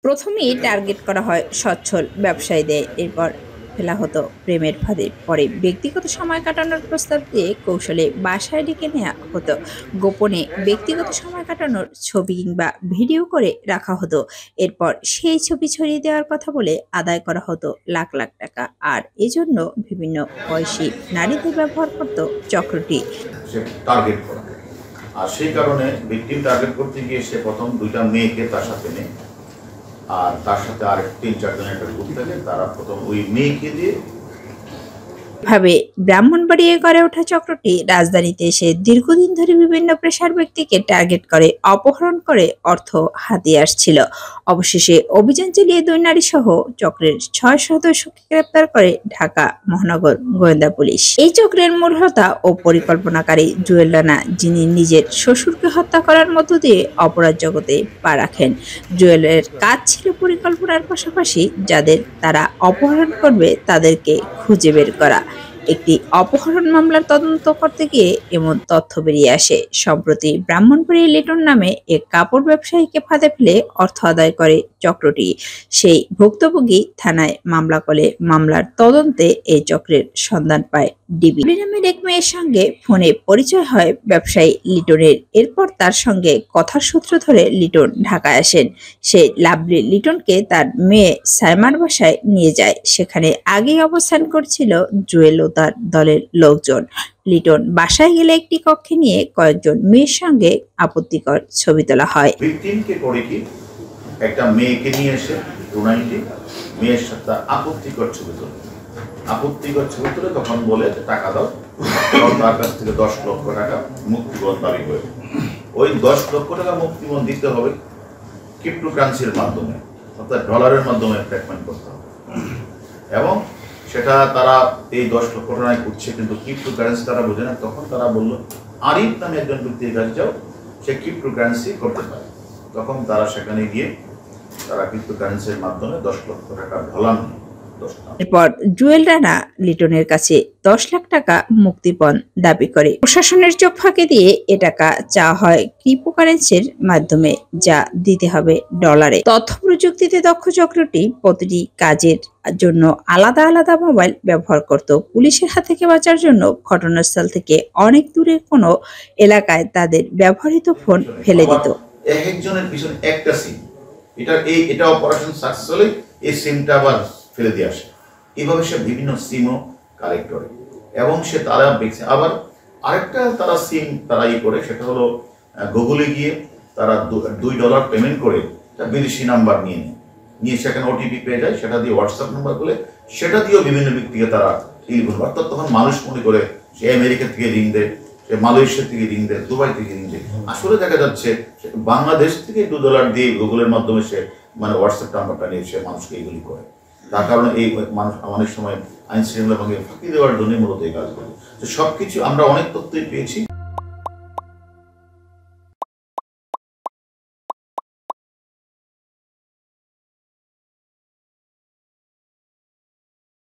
প্রথমেই টার্গেট করা হয় সচ্ছল ব্যবসায়ীদের, এরপর ফেলা হতো প্রেমের ফাঁদে। পরে ব্যক্তিগত সময় কাটানোর প্রস্তাব দিয়ে কৌশলে বাসায় ডেকে নেওয়া হতো। গোপনে ব্যক্তিগত সময় কাটানোর ছবি কিংবা ভিডিও করে রাখা হতো। এরপর সেই ছবি ছড়িয়ে দেওয়ার কথা বলে আদায় করা হতো লাখ লাখ টাকা। আর এজন্য বিভিন্ন বয়সী নারীদের ব্যবহার করত চক্রটি। টার্গেট করা, আর সেই কারণে ভিকটিম টার্গেট করতে গিয়ে সে প্রথম দুইটা মেয়েকে তার সাথে নেয়, আর তার সাথে আর ৩-৪ জনের একটা গ্রুপ থাকে। তারা প্রথম ওই মেয়েকে দিয়ে ভাবে ব্রাহ্মণবাড়িয়ায় গড়ে ওঠা চক্রটি রাজধানীতে এসে দীর্ঘদিন ধরে বিভিন্ন পেশার ব্যক্তিকে টার্গেট করে অপহরণ করে অর্থ হাতিয়ে আসছিল। অবশেষে অভিযান চালিয়ে 2 নারী সহ চক্রের 6 সদস্যকে গ্রেপ্তার করে ঢাকা মহানগর গোয়েন্দা পুলিশ। এই চক্রের মূল হোতা ও পরিকল্পনাকারী জুয়েল রানা, যিনি নিজের শ্বশুরকে হত্যা করার মধ্য দিয়ে অপরাধ জগতে পা রাখেন। জুয়েলের কাজ ছিল পরিকল্পনার পাশাপাশি যাদের তারা অপহরণ করবে তাদেরকে খুঁজে বের করা। একটি অপহরণ মামলার তদন্ত করতে গিয়ে এমন তথ্য বেরিয়ে আসে। সম্প্রতি ব্রাহ্মণবাড়িয়া লিটন নামে এক কাপড় ব্যবসায়ীকে ফাঁদে ফেলে অর্থ আদায় করে চক্রটি। সেই ভুক্তভোগী থানায় মামলা করে মামলার তদন্তে এই চক্রের সন্ধান পায় ডিবি। নামের এক মেয়ের সঙ্গে ফোনে পরিচয় হয় ব্যবসায়ী লিটনের। এরপর তার সঙ্গে কথার সূত্র ধরে লিটন ঢাকায় আসেন। সে লাভলি লিটনকে তার মেয়ে সাইমার বাসায় নিয়ে যায়। সেখানে আগেই অবস্থান করছিল জুয়েল ও তার দলের লোকজন। লিটন বাসায় গেলে একটি কক্ষে নিয়ে কয়েকজন মেয়ের সঙ্গে আপত্তিকর ছবি তোলা হয়। ভিকটিমকে করে কি একটা মেয়েকে নিয়ে এসে মেয়ের সাথে আপত্তিকর ছবি তোলে, তখন বলে টাকা দাও, তার কাছ থেকে 10 লক্ষ টাকা মুক্তিপণ দাবি করে। ওই 10 লক্ষ টাকা মুক্তিপণ দিতে হবে ক্রিপ্টোকারেন্সির মাধ্যমে, অর্থাৎ ডলারের মাধ্যমে পেমেন্ট করতে হবে। এবং সেটা তারা এই 10 লক্ষ টাকায় করছে, কিন্তু ক্রিপ্টোকারেন্সি তারা বোঝে না। তখন তারা বললো আরিফ নামে একজন ব্যক্তির কাছে যাও, সে ক্রিপ্টোকারেন্সি করতে পারে। তখন তারা সেখানে গিয়ে তারা ক্রিপ্টোকারেন্সির মাধ্যমে 10 লক্ষ টাকা ঢলান। এরপর জুয়েল রানা লিটনের কাছে 10 লাখ টাকা মুক্তিপণ দাবি করে। প্রশাসনের চোখ ফাঁকি দিয়ে এ টাকা চাওয়া হয় ক্রিপ্টোকারেন্সির মাধ্যমে, যা দিতে হবে ডলারে। তথ্য প্রযুক্তিতে দক্ষ চক্রটি প্রতিটি কাজের জন্য আলাদা আলাদা মোবাইল ব্যবহার করত। পুলিশের হাত থেকে বাঁচার জন্য ঘটনাস্থল থেকে অনেক দূরে কোনো এলাকায় তাদের ব্যবহৃত ফোন ফেলে দিত। একজনের পিছনে একটা সিম, এটা অপারেশন সাকসেস হলে এই সিমটা আবার ফেলে দিয়ে আসে। এইভাবে সে বিভিন্ন সিমও কালেক্ট করে এবং সে তারা আবার আরেকটা তারা সিম তারা করে, সেটা হলো গুগলে গিয়ে তারা $2 পেমেন্ট করে বিদেশি নাম্বার নিয়ে সেখানে ওটিপি পেয়ে যায়, সেটা দিয়ে হোয়াটসঅ্যাপ নাম্বার বলে সেটা দিয়েও বিভিন্ন ব্যক্তিকে তারা অর্থাৎ তখন মানুষ মনে করে সে আমেরিকা থেকে রিং দেয়, সে মালয়েশিয়া থেকে রিং দেয়, দুবাই থেকে রিং দেয়। আসলে দেখা যাচ্ছে বাংলাদেশ থেকে $2 দিয়ে গুগলের মাধ্যমে সে হোয়াটসঅ্যাপ নাম্বারটা নিয়ে সে মানুষকে এইগুলি করে। তার কারণে এই মানুষ অনেক সময় আইন শৃঙ্খলা ভঙ্গে ফাঁকি দেওয়ার জন্য মূলত এই কাজ করে। সবকিছু আমরা অনেক তথ্যই পেয়েছি।